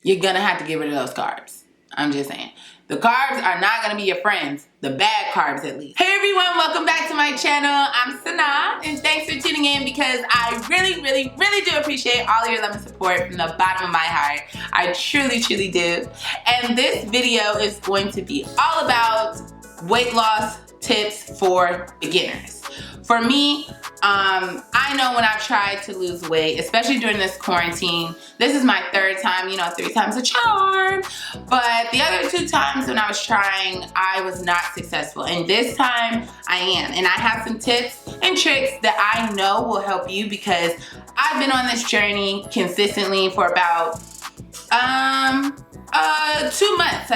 you're gonna have to get rid of those carbs. I'm just saying. The carbs are not gonna be your friends. The bad carbs, at least. Hey everyone, welcome back to my channel. I'm Sana, and thanks for tuning in because I really do appreciate all of your love and support from the bottom of my heart. I truly do. And this video is going to be all about weight loss tips for beginners. For me, I know when I've tried to lose weight, especially during this quarantine, this is my third time, 3 times a charm. But the other 2 times when I was trying, I was not successful. And this time I am. And I have some tips and tricks that I know will help you because I've been on this journey consistently for about 2 months,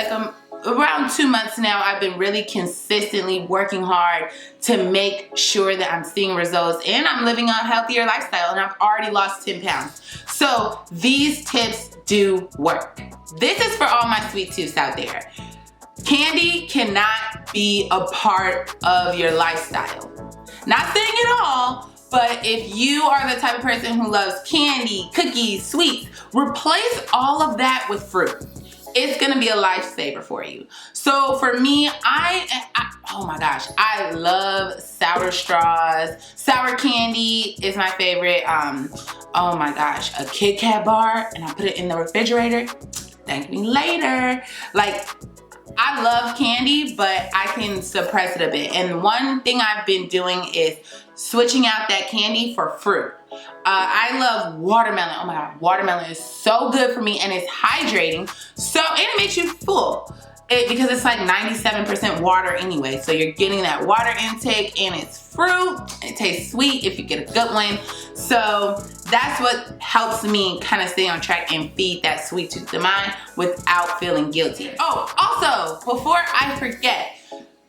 around 2 months now. I've been really consistently working hard to make sure that I'm seeing results and I'm living a healthier lifestyle, and I've already lost 10 pounds. So these tips do work. This is for all my sweet tooths out there. Candy cannot be a part of your lifestyle. Not saying it all, but if you are the type of person who loves candy, cookies, sweets, replace all of that with fruit. It's gonna be a lifesaver for you. So for me, oh my gosh, I love sour straws. Sour candy is my favorite. Oh my gosh, a Kit Kat bar, and I put it in the refrigerator. Thank me later. I love candy, but I can suppress it a bit. And one thing I've been doing is switching out that candy for fruit. I love watermelon. Oh my God, watermelon is so good for me, and it's hydrating. And it makes you full because it's like 97% water anyway. So you're getting that water intake, and it's fruit. It tastes sweet if you get a good one. So that's what helps me kind of stay on track and feed that sweet tooth of mine without feeling guilty. Oh, also, before I forget,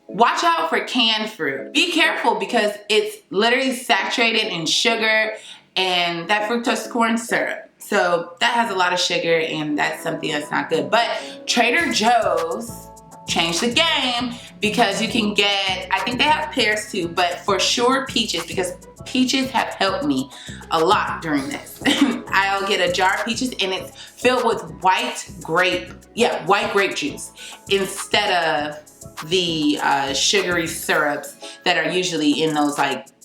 watch out for canned fruit. Be careful because it's literally saturated in sugar and that fructose corn syrup. So that has a lot of sugar, and that's something that's not good. But Trader Joe's changed the game because you can get, I think they have pears too, but for sure peaches, because peaches have helped me a lot during this. I'll get a jar of peaches, and it's filled with white grape juice instead of the sugary syrups that are usually in those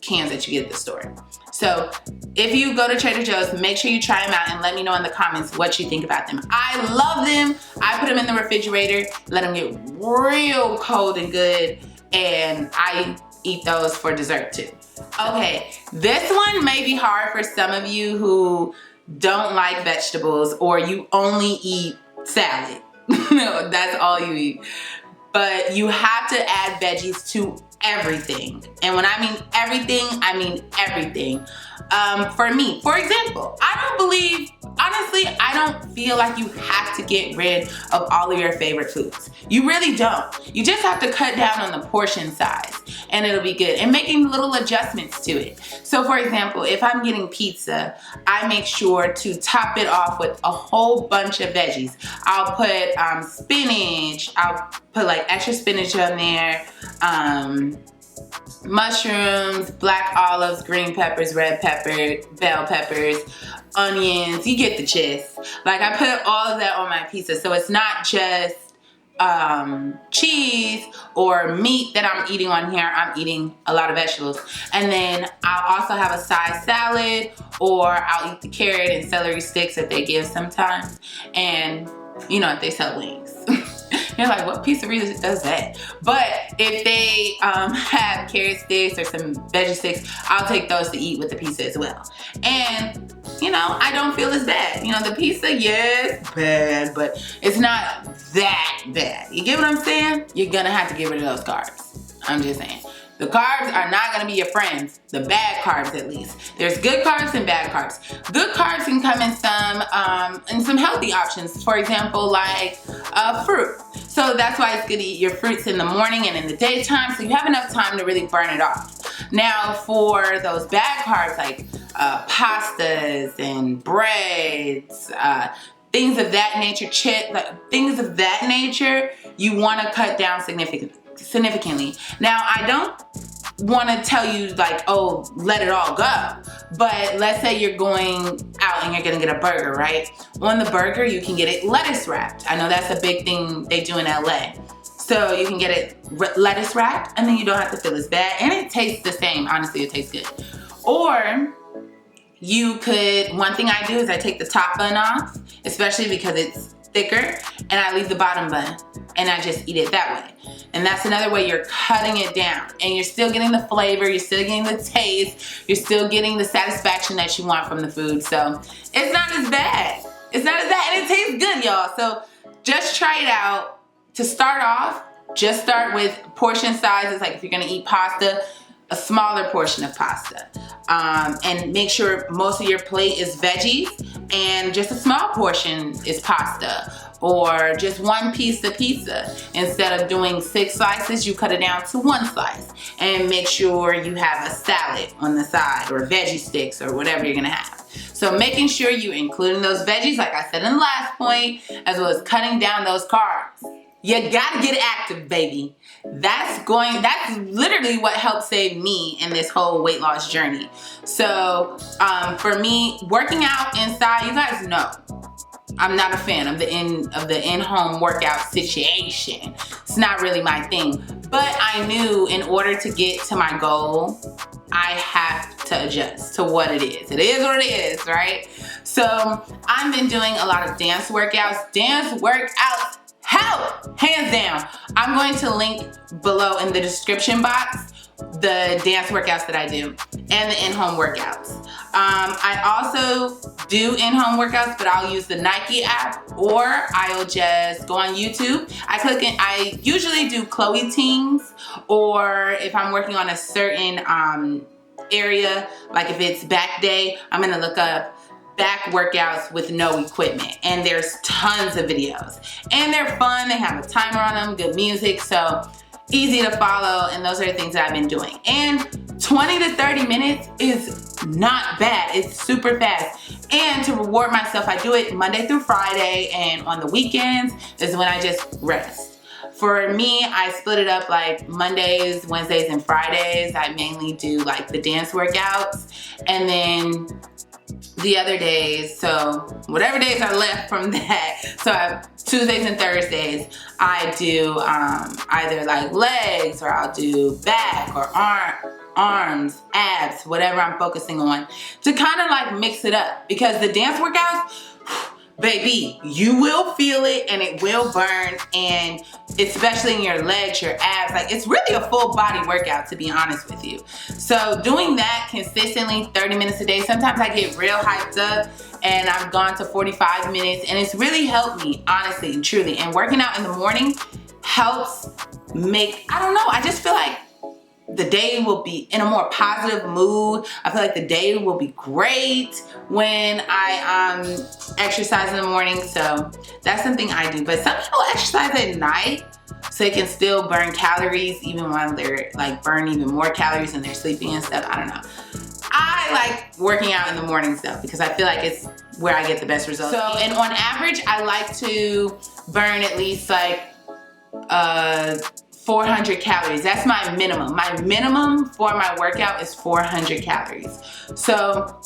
cans that you get at the store. So if you go to Trader Joe's, make sure you try them out and let me know in the comments what you think about them. I love them. I put them in the refrigerator, let them get real cold and good, and I eat those for dessert too. Okay, this one may be hard for some of you who don't like vegetables or you only eat salad. No, that's all you eat. But you have to add veggies to everything. And when I mean everything, I mean everything. For me, for example, honestly, I don't feel like you have to get rid of all of your favorite foods. You really don't. You just have to cut down on the portion size and it'll be good, and making little adjustments to it. So for example, if I'm getting pizza, I make sure to top it off with a whole bunch of veggies. I'll put spinach, I'll put extra spinach on there, mushrooms, black olives, green peppers, red pepper, bell peppers, onions. You get the gist. I put all of that on my pizza, so it's not just cheese or meat that I'm eating on here. I'm eating a lot of vegetables. And then I'll also have a side salad, or I'll eat the carrot and celery sticks that they give sometimes. And if they sell wings. You're like, what pizzeria does that? But if they have carrot sticks or some veggie sticks, I'll take those to eat with the pizza as well. And I don't feel as bad. The pizza, yes, bad, but it's not that bad. You get what I'm saying? You're gonna have to get rid of those carbs. I'm just saying. The carbs are not gonna be your friends. The bad carbs, at least. There's good carbs and bad carbs. Good carbs can come in some healthy options. For example, fruit. So that's why it's good to eat your fruits in the morning and in the daytime, so you have enough time to really burn it off. Now, for those bad carbs pastas and breads, things of that nature, things of that nature, you want to cut down significantly. Now, I don't want to tell you oh, let it all go, But let's say you're going out and you're gonna get a burger, right? On the burger, you can get it lettuce wrapped. I know that's a big thing they do in LA. So you can get it lettuce wrapped, and then you don't have to feel as bad, and it tastes the same. Honestly, it tastes good. Or you could, one thing I do is I take the top bun off, especially because it's thicker, and I leave the bottom bun, and I just eat it that way. And that's another way you're cutting it down, and you're still getting the flavor, you're still getting the taste, you're still getting the satisfaction that you want from the food. So it's not as bad. It's not as bad, and it tastes good, y'all. So just try it out. To start off, just start with portion sizes. Like if you're gonna eat pasta, a smaller portion of pasta. And make sure most of your plate is veggies and just a small portion is pasta, or just one piece of pizza. Instead of doing 6 slices, you cut it down to 1 slice, and make sure you have a salad on the side, or veggie sticks, or whatever you're gonna have. So making sure you're including those veggies, like I said in the last point, as well as cutting down those carbs. You gotta get active, baby. That's literally what helped save me in this whole weight loss journey. So for me, working out inside, you guys know I'm not a fan of the in-home workout situation. It's not really my thing. But I knew in order to get to my goal, I have to adjust to what it is. It is what it is, right? So I've been doing a lot of dance workouts. Help, hands down. I'm going to link below in the description box the dance workouts that I do and the in-home workouts. I also do in-home workouts, but I'll use the Nike app, or I'll just go on YouTube. I usually do Chloe Tings, or if I'm working on a certain area, like if it's back day, I'm gonna look up back workouts with no equipment, and there's tons of videos, and they're fun. They have a timer on them, good music, so easy to follow, and those are the things that I've been doing. And 20 to 30 minutes is not bad. It's super fast. And to reward myself, I do it Monday through Friday, and on the weekends is when I just rest. For me, I split it up like Mondays, Wednesdays, and Fridays. I mainly do like the dance workouts, and then the other days, so whatever days are left from that, so Tuesdays and Thursdays, I do either like legs, or I'll do back, or arms, abs, whatever I'm focusing on, to kind of like mix it up. Because the dance workouts, baby, you will feel it, and it will burn, and especially in your legs, your abs, like it's really a full body workout, to be honest with you. So doing that consistently, 30 minutes a day, sometimes I get real hyped up, and I've gone to 45 minutes, and it's really helped me, honestly and truly. And working out in the morning helps make, I don't know, I just feel like the day will be in a more positive mood. I feel like the day will be great when I exercise in the morning. So that's something I do. But some people exercise at night so they can still burn calories even while they're like burn even more calories and they're sleeping and stuff. I don't know. I like working out in the morning stuff because I feel like it's where I get the best results. So, and on average, I like to burn at least like 400 calories. That's my minimum. My minimum for my workout is 400 calories. So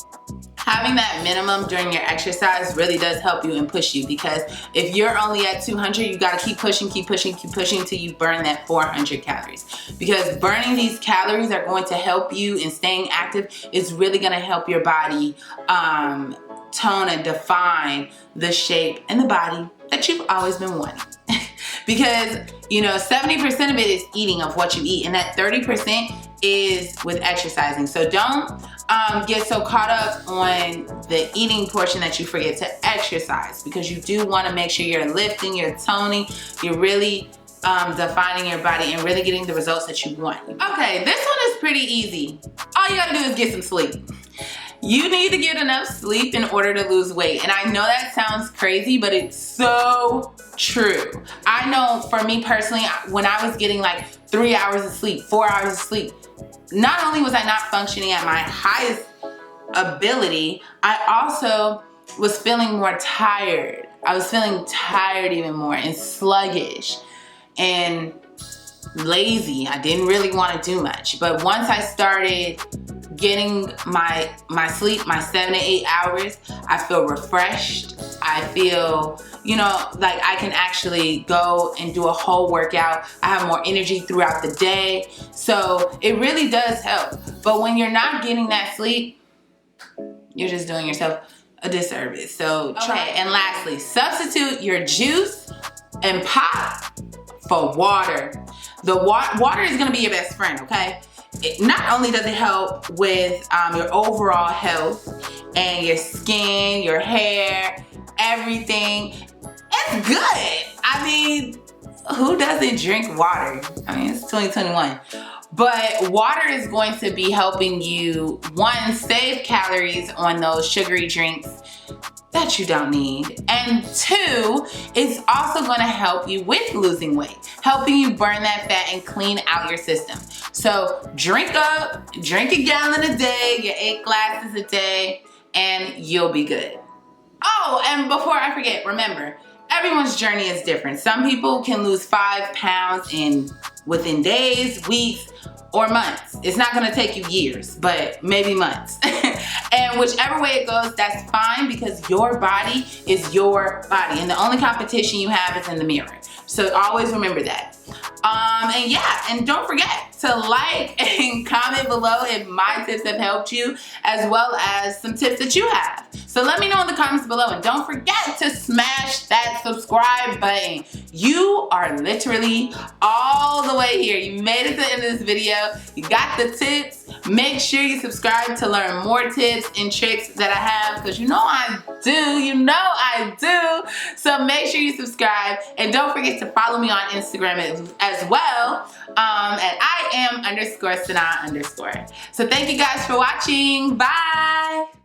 having that minimum during your exercise really does help you and push you, because if you're only at 200, you gotta keep pushing until you burn that 400 calories. Because burning these calories are going to help you, and staying active is really gonna help your body tone and define the shape and the body that you've always been wanting. Because, you know, 70% of it is eating of what you eat, and that 30% is with exercising. So don't get so caught up on the eating portion that you forget to exercise, because you do want to make sure you're lifting, you're toning, you're really defining your body and really getting the results that you want. Okay, this one is pretty easy. All you gotta do is get some sleep. You need to get enough sleep in order to lose weight. And I know that sounds crazy, but it's so true. I know for me personally, when I was getting like 3 hours of sleep, 4 hours of sleep, not only was I not functioning at my highest ability, I also was feeling more tired. I was feeling tired even more, and sluggish and lazy. I didn't really want to do much. But once I started getting my sleep, my 7 to 8 hours, I feel refreshed. I feel, you know, like I can actually go and do a whole workout. I have more energy throughout the day. So it really does help. But when you're not getting that sleep, you're just doing yourself a disservice. So try. And lastly, substitute your juice and pop for water. The water is gonna be your best friend, okay? Not only does it help with your overall health and your skin, your hair, everything, it's good. I mean, who doesn't drink water? I mean, it's 2021. But water is going to be helping you, one, save calories on those sugary drinks that you don't need. And two, it's also gonna help you with losing weight, helping you burn that fat and clean out your system. So drink a gallon a day, get 8 glasses a day, and you'll be good. Oh, and before I forget, remember, everyone's journey is different. Some people can lose 5 pounds within days, weeks, or months. It's not gonna take you years, but maybe months. And whichever way it goes, that's fine, because your body is your body, and the only competition you have is in the mirror. So always remember that. And yeah, and don't forget to like and comment below if my tips have helped you, as well as some tips that you have. So let me know in the comments below, and don't forget to smash that subscribe button. You are literally all the way here. You made it to the end of this video. You got the tips. Make sure you subscribe to learn more tips and tricks that I have, because you know I do. You know I do. So make sure you subscribe, and don't forget to follow me on Instagram as well at I am _Sanaa_. So thank you guys for watching. Bye.